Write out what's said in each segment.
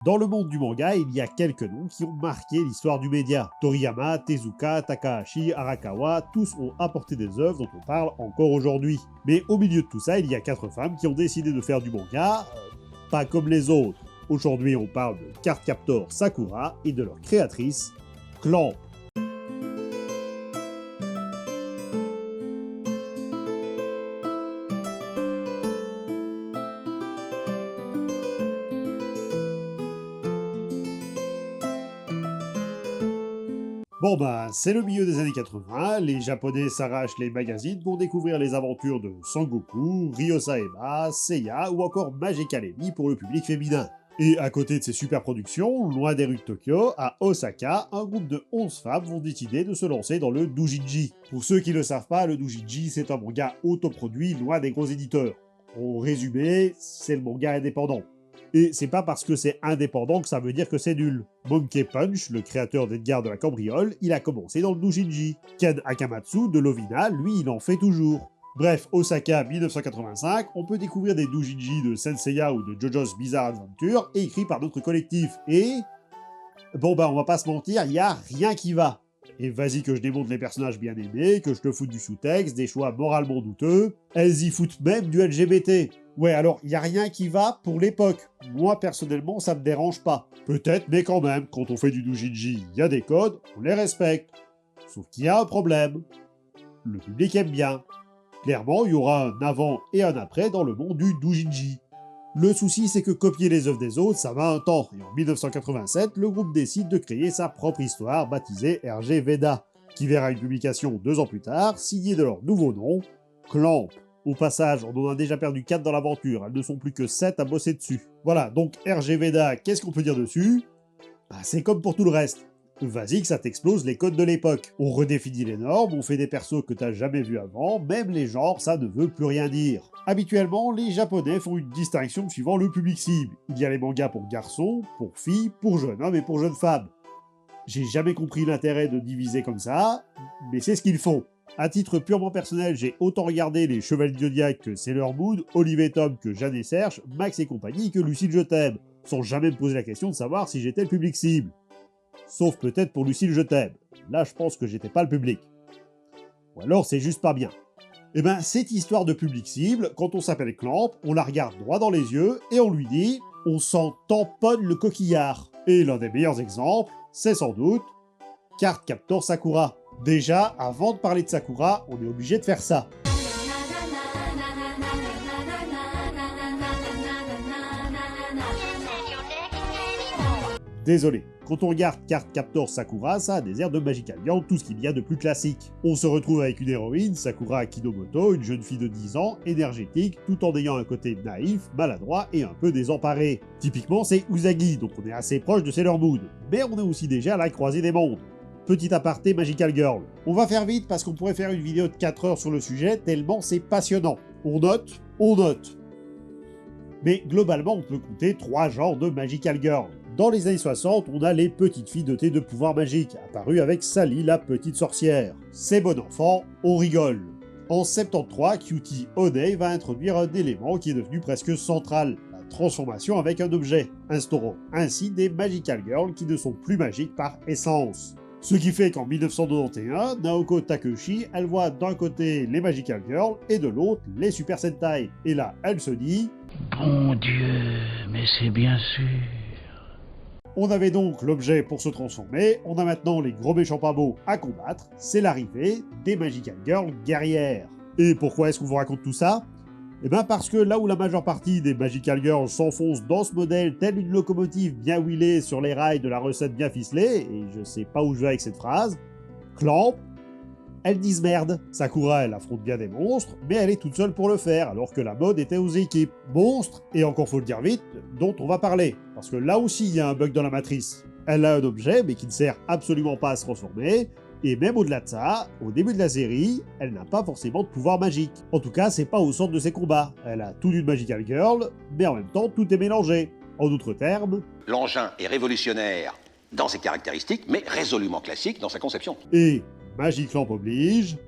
Dans le monde du manga, il y a quelques noms qui ont marqué l'histoire du média. Toriyama, Tezuka, Takahashi, Arakawa, tous ont apporté des œuvres dont on parle encore aujourd'hui. Mais au milieu de tout ça, il y a 4 femmes qui ont décidé de faire du manga, pas comme les autres. Aujourd'hui, on parle de Cardcaptor Sakura et de leur créatrice, Clamp. Bon bah, c'est le milieu des années 80, les japonais s'arrachent les magazines pour découvrir les aventures de Sangoku, Ryosaema, Seiya ou encore Magical Emi pour le public féminin. Et à côté de ces super productions, loin des rues de Tokyo, à Osaka, un groupe de 11 femmes vont décider de se lancer dans le doujinshi. Pour ceux qui ne le savent pas, le doujinshi c'est un manga autoproduit loin des gros éditeurs. En résumé, c'est le manga indépendant. Et c'est pas parce que c'est indépendant que ça veut dire que c'est nul. Monkey Punch, le créateur d'Edgar de la Cambriole, il a commencé dans le doujinshi. Ken Akamatsu de Lovina, lui, il en fait toujours. Bref, Osaka 1985, on peut découvrir des doujinshi de Senseiya ou de JoJo's Bizarre Adventure, écrits par notre collectif, et... Bon bah on va pas se mentir, y a rien qui va. Et vas-y que je démonte les personnages bien aimés, que je te foute du sous-texte, des choix moralement douteux, elles y foutent même du LGBT. Ouais, alors, y a rien qui va pour l'époque. Moi, personnellement, ça me dérange pas. Peut-être, mais quand même, quand on fait du doujinshi, y a des codes, on les respecte. Sauf qu'il y a un problème. Le public aime bien. Clairement, il y aura un avant et un après dans le monde du doujinshi. Le souci, c'est que copier les œuvres des autres, ça va un temps. Et en 1987, le groupe décide de créer sa propre histoire, baptisée RG Veda, qui verra une publication 2 ans plus tard, signée de leur nouveau nom, Clamp. Au passage, on en a déjà perdu 4 dans l'aventure, elles ne sont plus que 7 à bosser dessus. Voilà, donc RG Veda, qu'est-ce qu'on peut dire dessus? Bah, c'est comme pour tout le reste. Vas-y que ça t'explose les codes de l'époque. On redéfinit les normes, on fait des persos que t'as jamais vus avant, même les genres, ça ne veut plus rien dire. Habituellement, les japonais font une distinction suivant le public cible. Il y a les mangas pour garçons, pour filles, pour jeunes hommes et pour jeunes femmes. J'ai jamais compris l'intérêt de diviser comme ça, mais c'est ce qu'ils font. À titre purement personnel, j'ai autant regardé les Chevaliers du Zodiac que Sailor Moon, Olive et Tom que Jeanne et Serge, Max et compagnie que Lucille Je t'aime, sans jamais me poser la question de savoir si j'étais le public cible. Sauf peut-être pour Lucille Je t'aime. Là, je pense que j'étais pas le public. Ou alors c'est juste pas bien. Eh ben, cette histoire de public cible, quand on s'appelle Clamp, on la regarde droit dans les yeux et on lui dit « on s'en tamponne le coquillard ». Et l'un des meilleurs exemples, c'est sans doute Cardcaptor Sakura. Déjà, avant de parler de Sakura, on est obligé de faire ça. Désolé, quand on regarde Cardcaptor Sakura, ça a des airs de Magical Girl, tout ce qu'il y a de plus classique. On se retrouve avec une héroïne, Sakura Kinomoto, une jeune fille de 10 ans, énergétique, tout en ayant un côté naïf, maladroit et un peu désemparé. Typiquement, c'est Usagi, donc on est assez proche de Sailor Moon. Mais on est aussi déjà à la croisée des mondes. Petit aparté Magical Girl. On va faire vite parce qu'on pourrait faire une vidéo de 4 heures sur le sujet, tellement c'est passionnant. On note, on note. Mais globalement, on peut compter 3 genres de Magical Girl. Dans les années 60, on a les petites filles dotées de pouvoirs magiques, apparues avec Sally la petite sorcière. C'est bon enfant, on rigole. En 73, Cutie Honey va introduire un élément qui est devenu presque central, la transformation avec un objet, instaurant ainsi des Magical Girls qui ne sont plus magiques par essence. Ce qui fait qu'en 1991, Naoko Takeuchi, elle voit d'un côté les Magical Girls et de l'autre les Super Sentai. Et là, elle se dit « Bon Dieu, mais c'est bien sûr !» On avait donc l'objet pour se transformer, on a maintenant les gros méchants pas beaux à combattre, c'est l'arrivée des Magical Girls guerrières. Et pourquoi est-ce qu'on vous raconte tout ça? Eh ben parce que là où la majeure partie des Magical Girls s'enfonce dans ce modèle telle une locomotive bien huilée sur les rails de la recette bien ficelée, et je sais pas où je vais avec cette phrase, Clamp, elles disent merde. Sakura, elle affronte bien des monstres, mais elle est toute seule pour le faire, alors que la mode était aux équipes. Monstres, et encore faut le dire vite, dont on va parler, parce que là aussi il y a un bug dans la matrice. Elle a un objet, mais qui ne sert absolument pas à se transformer, et même au-delà de ça, au début de la série, elle n'a pas forcément de pouvoir magique. En tout cas, c'est pas au centre de ses combats. Elle a tout d'une Magical Girl, mais en même temps, tout est mélangé. En d'autres termes... L'engin est révolutionnaire dans ses caractéristiques, mais résolument classique dans sa conception. Et Magic Lamp oblige...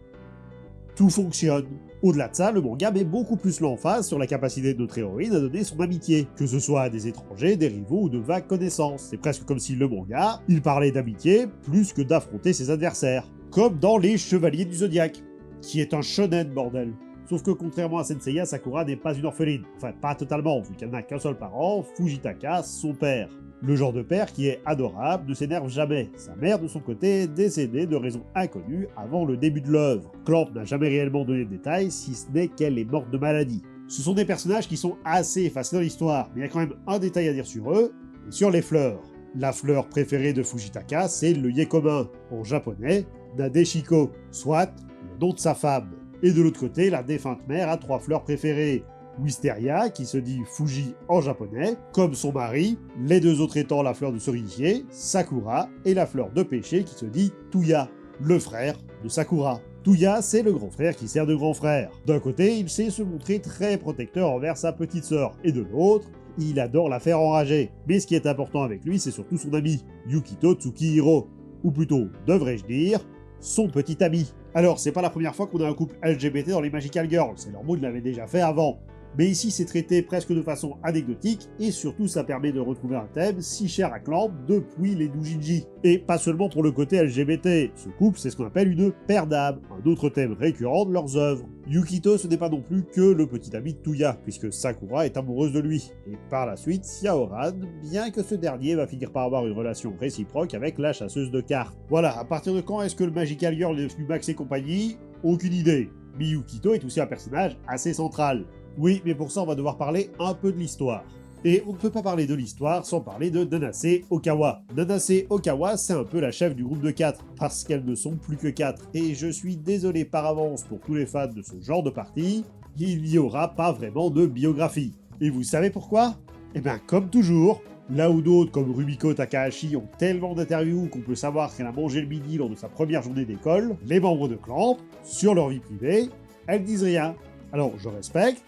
tout fonctionne. Au-delà de ça, le manga met beaucoup plus l'emphase sur la capacité de notre héroïne à donner son amitié, que ce soit à des étrangers, des rivaux ou de vagues connaissances. C'est presque comme si le manga, il parlait d'amitié plus que d'affronter ses adversaires. Comme dans Les Chevaliers du Zodiaque, qui est un shonen, bordel. Sauf que contrairement à Senseiya, Sakura n'est pas une orpheline. Enfin, pas totalement, vu qu'elle n'a qu'un seul parent, Fujitaka, son père. Le genre de père qui est adorable, ne s'énerve jamais. Sa mère, de son côté, est décédée de raisons inconnues avant le début de l'œuvre. Clamp n'a jamais réellement donné de détails, si ce n'est qu'elle est morte de maladie. Ce sont des personnages qui sont assez effacés dans l'histoire, mais il y a quand même un détail à dire sur eux, et sur les fleurs. La fleur préférée de Fujitaka, c'est le Yekomin, en japonais, Nadeshiko, soit le nom de sa femme. Et de l'autre côté, la défunte mère a 3 fleurs préférées. Wisteria, qui se dit Fuji en japonais, comme son mari, les 2 autres étant la fleur de cerisier, Sakura, et la fleur de pêcher qui se dit Tuya, le frère de Sakura. Tuya, c'est le grand frère qui sert de grand frère. D'un côté, il sait se montrer très protecteur envers sa petite sœur, et de l'autre, il adore la faire enrager. Mais ce qui est important avec lui, c'est surtout son ami, Yukito Tsukihiro. Ou plutôt, devrais-je dire, son petit ami. Alors, c'est pas la première fois qu'on a un couple LGBT dans les Magical Girls, Sailor Moon l'avait déjà fait avant. Mais ici, c'est traité presque de façon anecdotique, et surtout ça permet de retrouver un thème si cher à Clamp depuis les doujinshi. Et pas seulement pour le côté LGBT, ce couple c'est ce qu'on appelle une paire d'âmes, un autre thème récurrent de leurs œuvres. Yukito ce n'est pas non plus que le petit ami de Tuya, puisque Sakura est amoureuse de lui. Et par la suite, Xiaoran, bien que ce dernier va finir par avoir une relation réciproque avec la chasseuse de cartes. Voilà, à partir de quand est-ce que le Magical Girl est devenu Max et compagnie? Aucune idée. Mais Yukito est aussi un personnage assez central. Oui, mais pour ça on va devoir parler un peu de l'histoire. Et on ne peut pas parler de l'histoire sans parler de Nanase Okawa. Nanase Okawa, c'est un peu la chef du groupe de 4, parce qu'elles ne sont plus que 4. Et je suis désolé par avance pour tous les fans de ce genre de partie, il n'y aura pas vraiment de biographie. Et vous savez pourquoi? Eh bien, comme toujours, là où d'autres comme Rumiko Takahashi ont tellement d'interviews qu'on peut savoir qu'elle a mangé le midi lors de sa première journée d'école, les membres de Clamp, sur leur vie privée, elles disent rien. Alors, je respecte,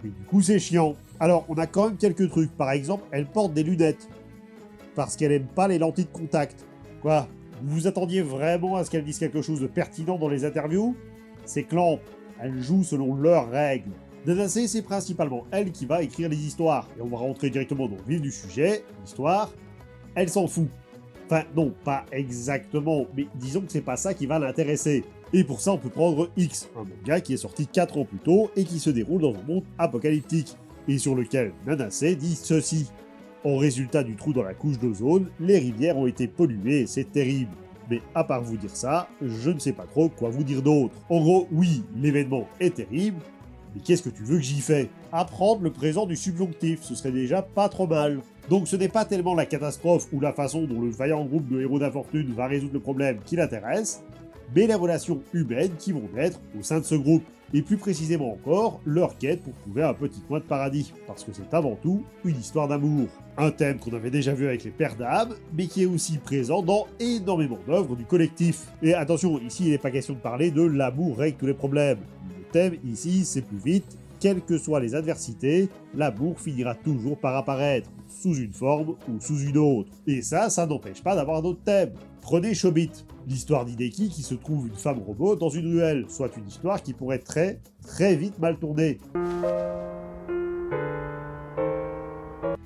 mais du coup c'est chiant. Alors on a quand même quelques trucs, par exemple elle porte des lunettes, parce qu'elle aime pas les lentilles de contact. Quoi? Vous vous attendiez vraiment à ce qu'elle dise quelque chose de pertinent dans les interviews? C'est Clamp, elle joue selon leurs règles. Nanase c'est principalement elle qui va écrire les histoires, et on va rentrer directement dans le vif du sujet, l'histoire, elle s'en fout. Enfin non, pas exactement, mais disons que c'est pas ça qui va l'intéresser. Et pour ça, on peut prendre X, un manga qui est sorti 4 ans plus tôt et qui se déroule dans un monde apocalyptique, et sur lequel Nanase dit ceci. En résultat du trou dans la couche d'ozone, les rivières ont été polluées et c'est terrible. Mais à part vous dire ça, je ne sais pas trop quoi vous dire d'autre. En gros, oui, l'événement est terrible, mais qu'est-ce que tu veux que j'y fais? Apprendre le présent du subjonctif, ce serait déjà pas trop mal. Donc ce n'est pas tellement la catastrophe ou la façon dont le vaillant groupe de héros d'infortune va résoudre le problème qui l'intéresse, mais les relations humaines qui vont naître au sein de ce groupe, et plus précisément encore, leur quête pour trouver un petit coin de paradis, parce que c'est avant tout une histoire d'amour. Un thème qu'on avait déjà vu avec les Pères d'âme, mais qui est aussi présent dans énormément d'œuvres du collectif. Et attention, ici il n'est pas question de parler de l'amour règle tous les problèmes. Le thème ici c'est plus vite, quelles que soient les adversités, l'amour finira toujours par apparaître, sous une forme ou sous une autre. Et ça n'empêche pas d'avoir d'autres thèmes. Prenez Chobit, l'histoire d'Hideki qui se trouve une femme robot dans une ruelle, soit une histoire qui pourrait très vite mal tourner.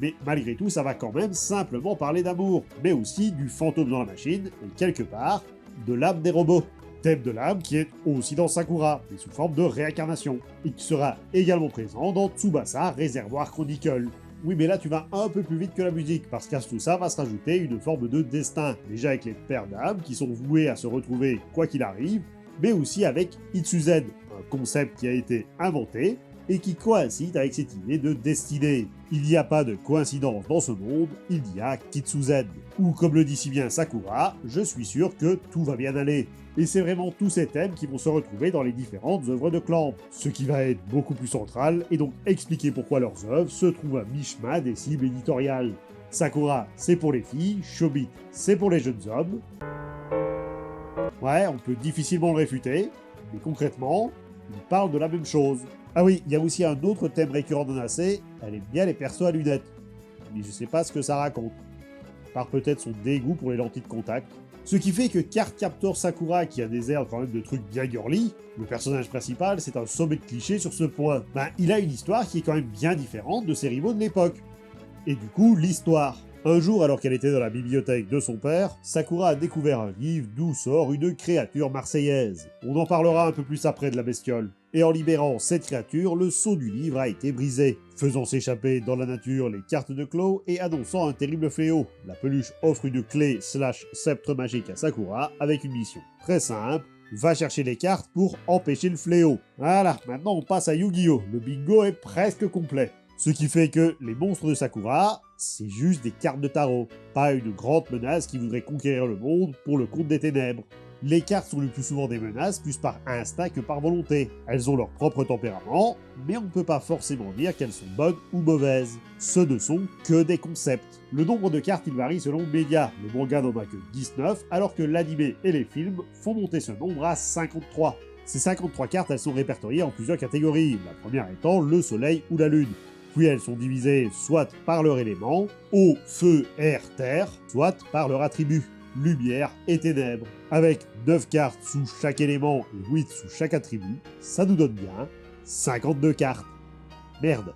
Mais malgré tout, ça va quand même simplement parler d'amour, mais aussi du fantôme dans la machine, et quelque part, de l'âme des robots. Thème de l'âme qui est aussi dans Sakura, mais sous forme de réincarnation, et qui sera également présent dans Tsubasa Réservoir Chronicle. Oui, mais là tu vas un peu plus vite que la musique, parce qu'à tout ça va se rajouter une forme de destin, déjà avec les pères d'âme qui sont voués à se retrouver quoi qu'il arrive, mais aussi avec Itsuzen, un concept qui a été inventé et qui coïncide avec cette idée de destinée. Il n'y a pas de coïncidence dans ce monde, il y a Kitsuzen. Ou comme le dit si bien Sakura, je suis sûr que tout va bien aller. Et c'est vraiment tous ces thèmes qui vont se retrouver dans les différentes œuvres de Clamp, ce qui va être beaucoup plus central et donc expliquer pourquoi leurs œuvres se trouvent à mi-chemin des cibles éditoriales. Sakura, c'est pour les filles, Chobit, c'est pour les jeunes hommes. Ouais, on peut difficilement le réfuter, mais concrètement, ils parlent de la même chose. Ah oui, il y a aussi un autre thème récurrent de Nanase, elle aime bien les persos à lunettes. Mais je sais pas ce que ça raconte. À part peut-être son dégoût pour les lentilles de contact. Ce qui fait que Cardcaptor Sakura, qui a des airs quand même de trucs bien girly, le personnage principal, c'est un sommet de cliché sur ce point. Il a une histoire qui est quand même bien différente de ses rivaux de l'époque. Et du coup, l'histoire. Un jour, alors qu'elle était dans la bibliothèque de son père, Sakura a découvert un livre d'où sort une créature marseillaise. On en parlera un peu plus après de la bestiole. Et en libérant cette créature, le sceau du livre a été brisé, faisant s'échapper dans la nature les cartes de Claw et annonçant un terrible fléau. La peluche offre une clé / sceptre magique à Sakura avec une mission très simple. Va chercher les cartes pour empêcher le fléau. Voilà, maintenant on passe à Yu-Gi-Oh! Le bingo est presque complet. Ce qui fait que les monstres de Sakura, c'est juste des cartes de tarot, pas une grande menace qui voudrait conquérir le monde pour le compte des ténèbres. Les cartes sont le plus souvent des menaces, plus par instinct que par volonté. Elles ont leur propre tempérament, mais on ne peut pas forcément dire qu'elles sont bonnes ou mauvaises. Ce ne sont que des concepts. Le nombre de cartes, il varie selon le média. Le manga n'en a que 19, alors que l'anime et les films font monter ce nombre à 53. Ces 53 cartes, elles sont répertoriées en plusieurs catégories, la première étant le soleil ou la lune. Puis elles sont divisées soit par leur élément, eau, feu, air, terre, soit par leur attribut, lumière et ténèbres. Avec 9 cartes sous chaque élément et 8 sous chaque attribut, ça nous donne bien 52 cartes. Merde.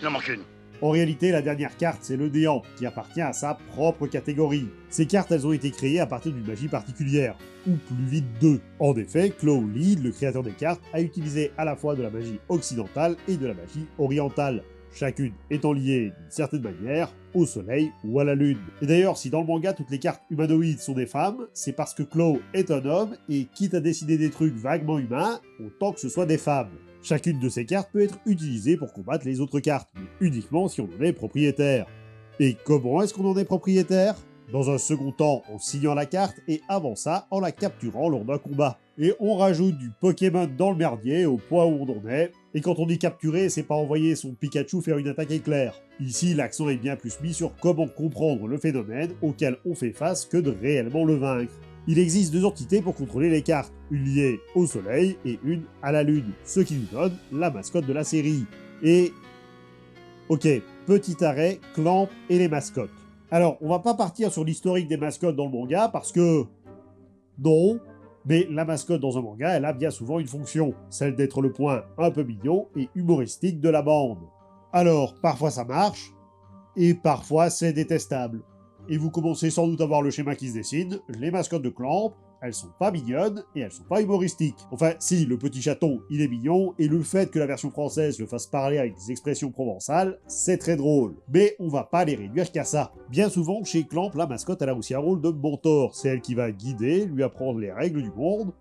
Il en manque une. En réalité, la dernière carte, c'est le néant, qui appartient à sa propre catégorie. Ces cartes, elles ont été créées à partir d'une magie particulière, ou plus vite deux. En effet, Claw Lee, le créateur des cartes, a utilisé à la fois de la magie occidentale et de la magie orientale, chacune étant liée d'une certaine manière au soleil ou à la lune. Et d'ailleurs, si dans le manga toutes les cartes humanoïdes sont des femmes, c'est parce que Claw est un homme et quitte à décider des trucs vaguement humains, autant que ce soit des femmes. Chacune de ces cartes peut être utilisée pour combattre les autres cartes, mais uniquement si on en est propriétaire. Et comment est-ce qu'on en est propriétaire? Dans un second temps en signant la carte et avant ça en la capturant lors d'un combat. Et on rajoute du Pokémon dans le merdier au point où on en est. Et quand on dit capturer, c'est pas envoyer son Pikachu faire une attaque éclair. Ici, l'accent est bien plus mis sur comment comprendre le phénomène auquel on fait face que de réellement le vaincre. Il existe deux entités pour contrôler les cartes, une liée au soleil et une à la lune, ce qui nous donne la mascotte de la série. Et... ok, petit arrêt, Clamp et les mascottes. Alors, on va pas partir sur l'historique des mascottes dans le manga parce que... non, mais la mascotte dans un manga, elle a bien souvent une fonction, celle d'être le point un peu mignon et humoristique de la bande. Alors, parfois ça marche, et parfois c'est détestable. Et vous commencez sans doute à voir le schéma qui se dessine, les mascottes de Clamp, elles sont pas mignonnes et elles sont pas humoristiques. Enfin, si, le petit chaton, il est mignon, et le fait que la version française le fasse parler avec des expressions provençales, c'est très drôle. Mais on va pas les réduire qu'à ça. Bien souvent, chez Clamp, la mascotte, elle a aussi un rôle de mentor. C'est elle qui va guider, lui apprendre les règles du monde,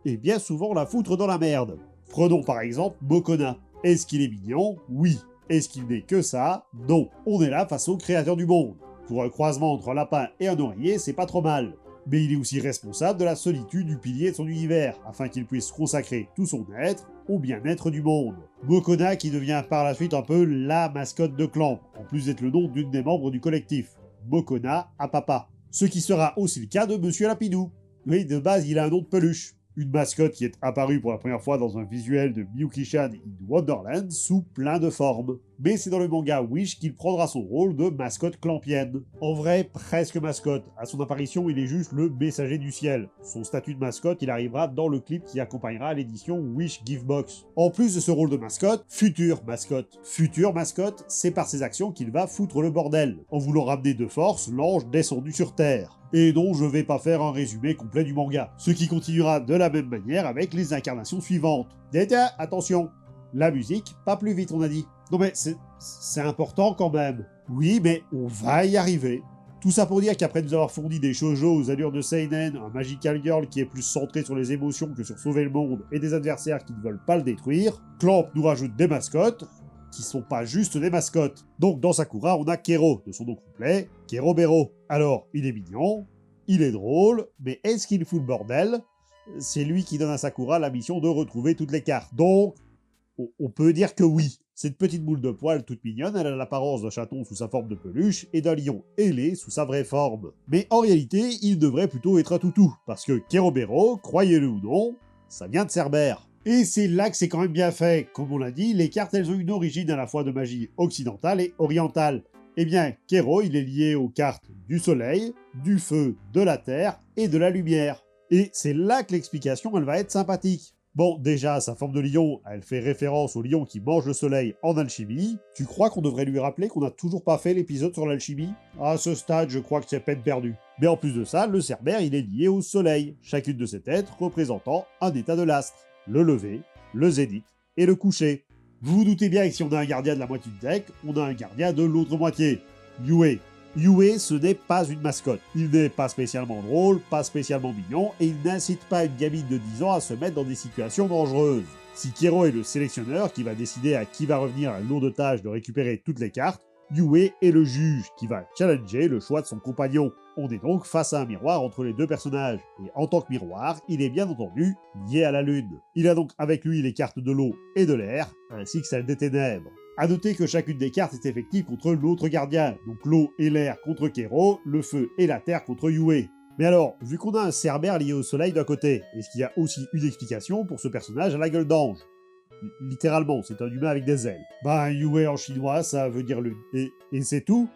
et bien souvent la foutre dans la merde. Prenons par exemple Mokona. Est-ce qu'il est mignon? Oui. Est-ce qu'il n'est que ça? Non. On est là face au créateur du monde. Pour un croisement entre un lapin et un oreiller, c'est pas trop mal. Mais il est aussi responsable de la solitude du pilier de son univers, afin qu'il puisse consacrer tout son être au bien-être du monde. Mokona qui devient par la suite un peu la mascotte de Clamp, en plus d'être le nom d'une des membres du collectif. Mokona à papa. Ce qui sera aussi le cas de Monsieur Lapidou. Oui, de base, il a un nom de peluche. Une mascotte qui est apparue pour la première fois dans un visuel de Miyuki-chan in Wonderland sous plein de formes. Mais c'est dans le manga Wish qu'il prendra son rôle de mascotte clampienne. En vrai, presque mascotte. À son apparition, il est juste le messager du ciel. Son statut de mascotte, il arrivera dans le clip qui accompagnera l'édition Wish Givebox. En plus de ce rôle de mascotte, future mascotte. Future mascotte, c'est par ses actions qu'il va foutre le bordel, en voulant ramener de force l'ange descendu sur Terre. Et non, je vais pas faire un résumé complet du manga. Ce qui continuera de la même manière avec les incarnations suivantes. Tiens, attention, la musique, pas plus vite on a dit. Non mais c'est important quand même. Oui, mais on va y arriver. Tout ça pour dire qu'après nous avoir fourni des shoujo aux allures de seinen, un magical girl qui est plus centré sur les émotions que sur sauver le monde, et des adversaires qui ne veulent pas le détruire, Clamp nous rajoute des mascottes, qui sont pas juste des mascottes. Donc dans Sakura, on a Kero, de son nom complet, Kerobero. Alors, il est mignon, il est drôle, mais est-ce qu'il fout le bordel? C'est lui qui donne à Sakura la mission de retrouver toutes les cartes. Donc, on peut dire que oui. Cette petite boule de poils toute mignonne, elle a l'apparence d'un chaton sous sa forme de peluche et d'un lion ailé sous sa vraie forme. Mais en réalité, il devrait plutôt être un toutou, parce que Kerobero, croyez-le ou non, ça vient de Cerbère. Et c'est là que c'est quand même bien fait. Comme on l'a dit, les cartes elles ont une origine à la fois de magie occidentale et orientale. Eh bien, Kero, il est lié aux cartes du soleil, du feu, de la terre et de la lumière. Et c'est là que l'explication, elle va être sympathique. Bon, déjà, sa forme de lion, elle fait référence au lion qui mange le soleil en alchimie. Tu crois qu'on devrait lui rappeler qu'on n'a toujours pas fait l'épisode sur l'alchimie? À ce stade, je crois que c'est peine perdue. Mais en plus de ça, le Cerbère, il est lié au soleil, chacune de ses têtes représentant un état de l'astre. Le lever, le zénith et le coucher. Vous vous doutez bien que si on a un gardien de la moitié du deck, on a un gardien de l'autre moitié. Yue. Yue, ce n'est pas une mascotte. Il n'est pas spécialement drôle, pas spécialement mignon, et il n'incite pas une gamine de 10 ans à se mettre dans des situations dangereuses. Si Kero est le sélectionneur qui va décider à qui va revenir la lourde tâche de récupérer toutes les cartes, Yue est le juge qui va challenger le choix de son compagnon. On est donc face à un miroir entre les deux personnages, et en tant que miroir, il est bien entendu lié à la lune. Il a donc avec lui les cartes de l'eau et de l'air, ainsi que celles des ténèbres. A noter que chacune des cartes est effective contre l'autre gardien, donc l'eau et l'air contre Kero, le feu et la terre contre Yue. Mais alors, vu qu'on a un Cerbère lié au soleil d'un côté, est-ce qu'il y a aussi une explication pour ce personnage à la gueule d'ange? Littéralement, c'est un humain avec des ailes. Ben, Yue en chinois, ça veut dire lune. Et c'est tout?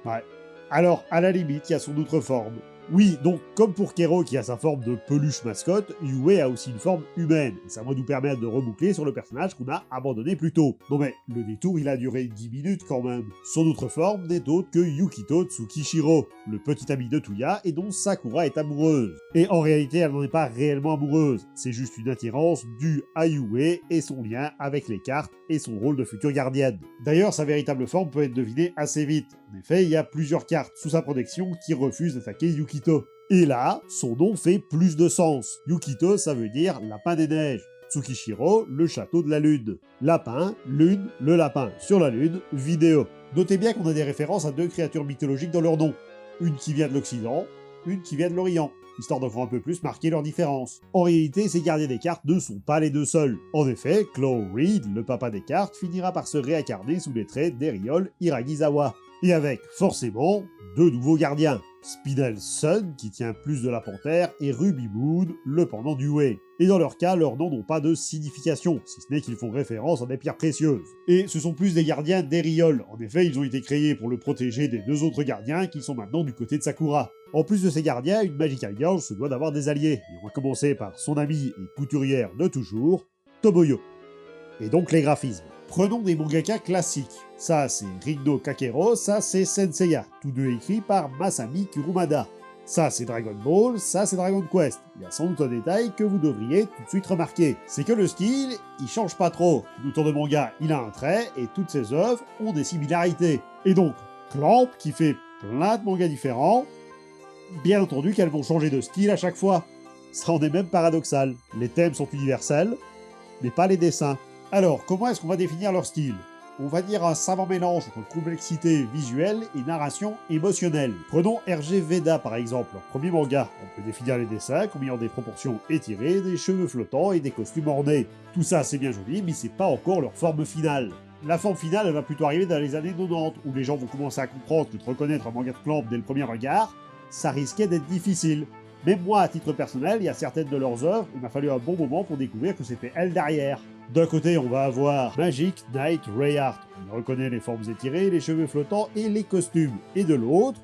Ouais. Alors, à la limite, il y a son autre forme. Oui, donc, comme pour Kero qui a sa forme de peluche mascotte, Yue a aussi une forme humaine, et ça va nous permettre de reboucler sur le personnage qu'on a abandonné plus tôt. Non mais, le détour il a duré 10 minutes quand même. Son autre forme n'est autre que Yukito Tsukishiro, le petit ami de Tuya et dont Sakura est amoureuse. Et en réalité, elle n'en est pas réellement amoureuse, c'est juste une attirance due à Yue et son lien avec les cartes et son rôle de future gardienne. D'ailleurs, sa véritable forme peut être devinée assez vite. En effet, il y a plusieurs cartes sous sa protection qui refusent d'attaquer Yukito. Et là, son nom fait plus de sens. Yukito, ça veut dire lapin des neiges. Tsukishiro, le château de la lune. Lapin, lune, le lapin sur la lune, vidéo. Notez bien qu'on a des références à deux créatures mythologiques dans leur nom. Une qui vient de l'Occident, une qui vient de l'Orient, histoire d'encore un peu plus marquer leur différence. En réalité, ces gardiens des cartes ne sont pas les deux seuls. En effet, Claw Reed, le papa des cartes, finira par se réincarner sous les traits d'Eriol Hiragizawa. Et avec, forcément, deux nouveaux gardiens. Spinel Sun, qui tient plus de la panthère, et Ruby Moon, le pendant du Wei. Et dans leur cas, leurs noms n'ont pas de signification, si ce n'est qu'ils font référence à des pierres précieuses. Et ce sont plus des gardiens d'Eriol. En effet, ils ont été créés pour le protéger des deux autres gardiens qui sont maintenant du côté de Sakura. En plus de ces gardiens, une Magical Girl se doit d'avoir des alliés, et on va commencer par son amie et couturière de toujours, Tomoyo. Et donc les graphismes. Prenons des mangaka classiques. Ça c'est Rinno Kakero, ça c'est Senseiya, tous deux écrits par Masami Kurumada. Ça c'est Dragon Ball, ça c'est Dragon Quest. Il y a sans doute un détail que vous devriez tout de suite remarquer. C'est que le style, il change pas trop. L'auteur de manga, il a un trait, et toutes ses œuvres ont des similarités. Et donc, Clamp, qui fait plein de mangas différents, bien entendu qu'elles vont changer de style à chaque fois. Ça en est même paradoxal. Les thèmes sont universels, mais pas les dessins. Alors, comment est-ce qu'on va définir leur style? On va dire un savant mélange entre complexité visuelle et narration émotionnelle. Prenons RG Veda par exemple, leur premier manga. On peut définir les dessins comme ayant des proportions étirées, des cheveux flottants et des costumes ornés. Tout ça c'est bien joli, mais c'est pas encore leur forme finale. La forme finale, elle va plutôt arriver dans les années 90, où les gens vont commencer à comprendre que de reconnaître un manga de Clamp dès le premier regard, ça risquait d'être difficile. Même moi, à titre personnel, il y a certaines de leurs œuvres, il m'a fallu un bon moment pour découvrir que c'était elles derrière. D'un côté, on va avoir Magic Knight Rayart, on reconnaît les formes étirées, les cheveux flottants et les costumes. Et de l'autre,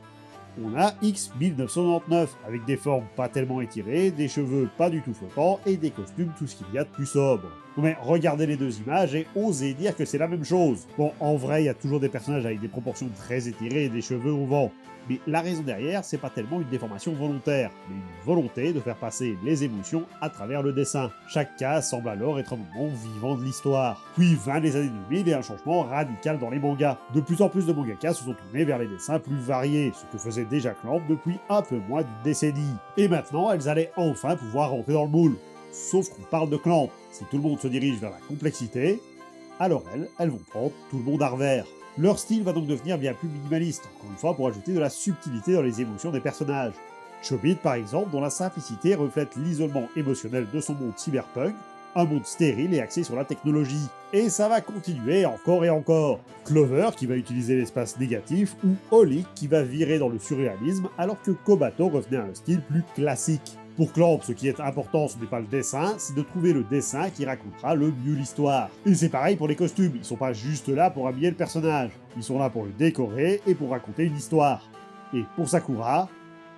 on a X 1999, avec des formes pas tellement étirées, des cheveux pas du tout flottants et des costumes tout ce qu'il y a de plus sobre. Mais regardez les deux images et osez dire que c'est la même chose. Bon, en vrai, il y a toujours des personnages avec des proportions très étirées et des cheveux au vent. Mais la raison derrière, c'est pas tellement une déformation volontaire, mais une volonté de faire passer les émotions à travers le dessin. Chaque cas semble alors être un moment vivant de l'histoire. Puis vint les années 2000 et un changement radical dans les mangas. De plus en plus de mangakas se sont tournés vers les dessins plus variés, ce que faisait déjà Clamp depuis un peu moins d'une décennie. Et maintenant, elles allaient enfin pouvoir rentrer dans le moule. Sauf qu'on parle de Clamp. Si tout le monde se dirige vers la complexité, alors elles vont prendre tout le monde à revers. Leur style va donc devenir bien plus minimaliste, encore une fois pour ajouter de la subtilité dans les émotions des personnages. Chobit par exemple, dont la simplicité reflète l'isolement émotionnel de son monde cyberpunk, un monde stérile et axé sur la technologie. Et ça va continuer encore et encore. Clover qui va utiliser l'espace négatif, ou Holic qui va virer dans le surréalisme alors que Kobato revenait à un style plus classique. Pour Clamp, ce qui est important, ce n'est pas le dessin, c'est de trouver le dessin qui racontera le mieux l'histoire. Et c'est pareil pour les costumes, ils sont pas juste là pour habiller le personnage, ils sont là pour le décorer et pour raconter une histoire. Et pour Sakura,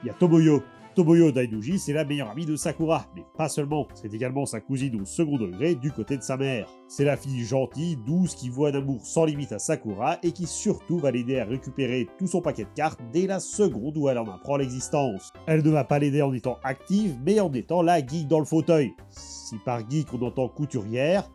il y a Tomoyo. Tomoyo Daidoji, c'est la meilleure amie de Sakura, mais pas seulement, c'est également sa cousine au second degré du côté de sa mère. C'est la fille gentille, douce, qui voit un amour sans limite à Sakura et qui surtout va l'aider à récupérer tout son paquet de cartes dès la seconde où elle en apprend l'existence. Elle ne va pas l'aider en étant active, mais en étant la geek dans le fauteuil. Si par geek on entend couturière,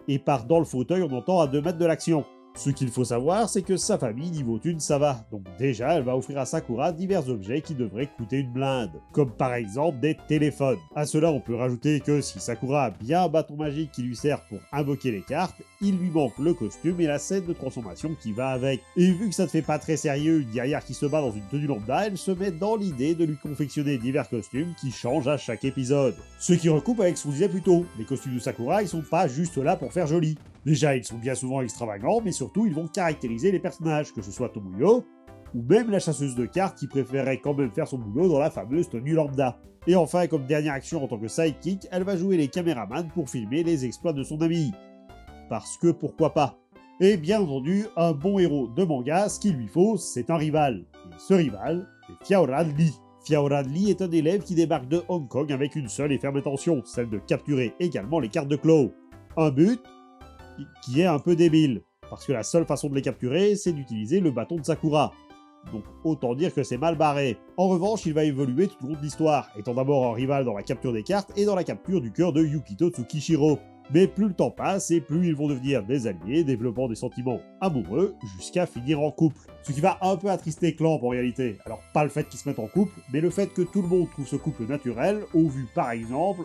et par dans le fauteuil on entend à 2 mètres de l'action. Ce qu'il faut savoir, c'est que sa famille, niveau thune, ça va. Donc déjà, elle va offrir à Sakura divers objets qui devraient coûter une blinde. Comme par exemple des téléphones. À cela, on peut rajouter que si Sakura a bien un bâton magique qui lui sert pour invoquer les cartes, il lui manque le costume et la scène de transformation qui va avec. Et vu que ça ne fait pas très sérieux une guerrière qui se bat dans une tenue lambda, elle se met dans l'idée de lui confectionner divers costumes qui changent à chaque épisode. Ce qui recoupe avec ce qu'on disait plus tôt. Les costumes de Sakura, ils sont pas juste là pour faire joli. Déjà, ils sont bien souvent extravagants, mais surtout, ils vont caractériser les personnages, que ce soit Tomoyo, ou même la chasseuse de cartes qui préférait quand même faire son boulot dans la fameuse tenue lambda. Et enfin, comme dernière action en tant que sidekick, elle va jouer les caméramans pour filmer les exploits de son ami. Parce que pourquoi pas. Et bien entendu, un bon héros de manga, ce qu'il lui faut, c'est un rival. Et ce rival, c'est Xiaoran Lee. Xiaoran Lee est un élève qui débarque de Hong Kong avec une seule et ferme intention, celle de capturer également les cartes de Claw. Un but qui est un peu débile, parce que la seule façon de les capturer, c'est d'utiliser le bâton de Sakura. Donc autant dire que c'est mal barré. En revanche, il va évoluer tout au long de l'histoire, étant d'abord un rival dans la capture des cartes et dans la capture du cœur de Yukito Tsukishiro. Mais plus le temps passe et plus ils vont devenir des alliés, développant des sentiments amoureux, jusqu'à finir en couple. Ce qui va un peu attrister Clamp en réalité. Alors pas le fait qu'ils se mettent en couple, mais le fait que tout le monde trouve ce couple naturel, au vu par exemple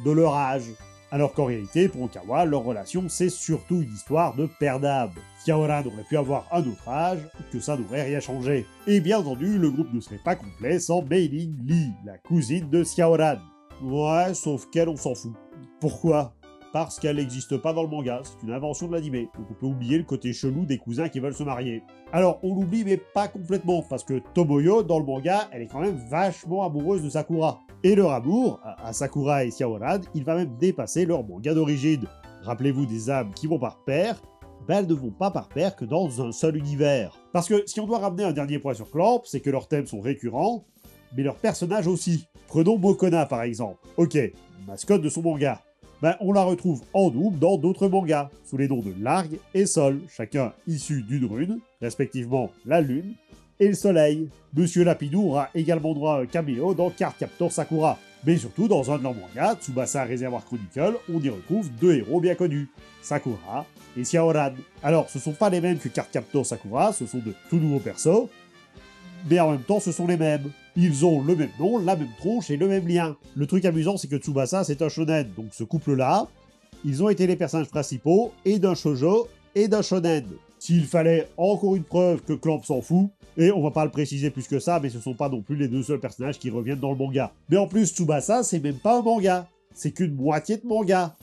de leur âge. Alors qu'en réalité, pour Okawa, leur relation c'est surtout une histoire de père d'âme. Xiaoran aurait pu avoir un autre âge, que ça n'aurait rien changé. Et bien entendu, le groupe ne serait pas complet sans Mei-Ling Lee, la cousine de Xiaoran. Ouais, sauf qu'elle, on s'en fout. Pourquoi ? Parce qu'elle n'existe pas dans le manga, c'est une invention de l'anime, donc on peut oublier le côté chelou des cousins qui veulent se marier. Alors, on l'oublie mais pas complètement, parce que Tomoyo, dans le manga, elle est quand même vachement amoureuse de Sakura. Et leur amour, à Sakura et Xiaoran, il va même dépasser leur manga d'origine. Rappelez-vous des âmes qui vont par paire, ben elles ne vont pas par paire que dans un seul univers. Parce que si on doit ramener un dernier point sur Clamp, c'est que leurs thèmes sont récurrents, mais leurs personnages aussi. Prenons Mokona par exemple. Ok, mascotte de son manga. Ben, on la retrouve en double dans d'autres mangas, sous les noms de Largue et Sol, chacun issu d'une rune, respectivement la lune et le soleil. Monsieur Lapidou aura également droit à un caméo dans Cardcaptor Sakura. Mais surtout, dans un de leurs mangas, Tsubasa Reservoir Chronicle, on y retrouve 2 héros bien connus, Sakura et Xiaoran. Alors, ce sont pas les mêmes que Cardcaptor Sakura, ce sont de tout nouveaux persos, mais en même temps, ce sont les mêmes. Ils ont le même nom, la même tronche et le même lien. Le truc amusant, c'est que Tsubasa, c'est un shonen, donc ce couple-là, ils ont été les personnages principaux, et d'un shoujo, et d'un shonen. S'il fallait encore une preuve que Clamp s'en fout, et on va pas le préciser plus que ça, mais ce sont pas non plus les 2 seuls personnages qui reviennent dans le manga. Mais en plus, Tsubasa, c'est même pas un manga, c'est qu'une moitié de manga.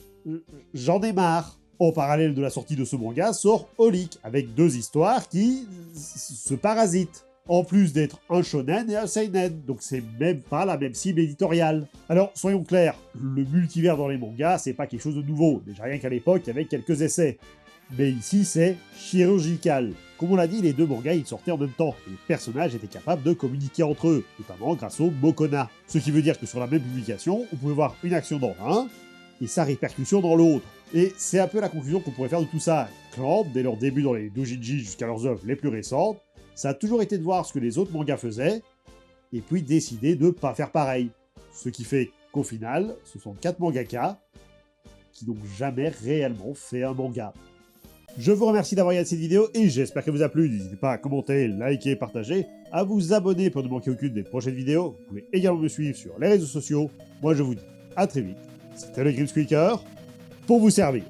J'en ai marre. En parallèle de la sortie de ce manga, sort Holic, avec 2 histoires qui se parasitent. En plus d'être un shonen et un seinen, donc c'est même pas la même cible éditoriale. Alors, soyons clairs, le multivers dans les mangas, c'est pas quelque chose de nouveau, déjà rien qu'à l'époque, il y avait quelques essais. Mais ici, c'est chirurgical. Comme on l'a dit, les 2 mangas, ils sortaient en même temps, et les personnages étaient capables de communiquer entre eux, notamment grâce au Mokona. Ce qui veut dire que sur la même publication, on pouvait voir une action dans l'un, et sa répercussion dans l'autre. Et c'est un peu la conclusion qu'on pourrait faire de tout ça. Clamp, dès leur début dans les doujinshi jusqu'à leurs œuvres les plus récentes, ça a toujours été de voir ce que les autres mangas faisaient, et puis décider de pas faire pareil. Ce qui fait qu'au final, ce sont 4 mangaka qui n'ont jamais réellement fait un manga. Je vous remercie d'avoir regardé cette vidéo, et j'espère qu'elle vous a plu. N'hésitez pas à commenter, liker, partager, à vous abonner pour ne manquer aucune des prochaines vidéos. Vous pouvez également me suivre sur les réseaux sociaux. Moi je vous dis à très vite. C'était le Grim Squeaker, pour vous servir.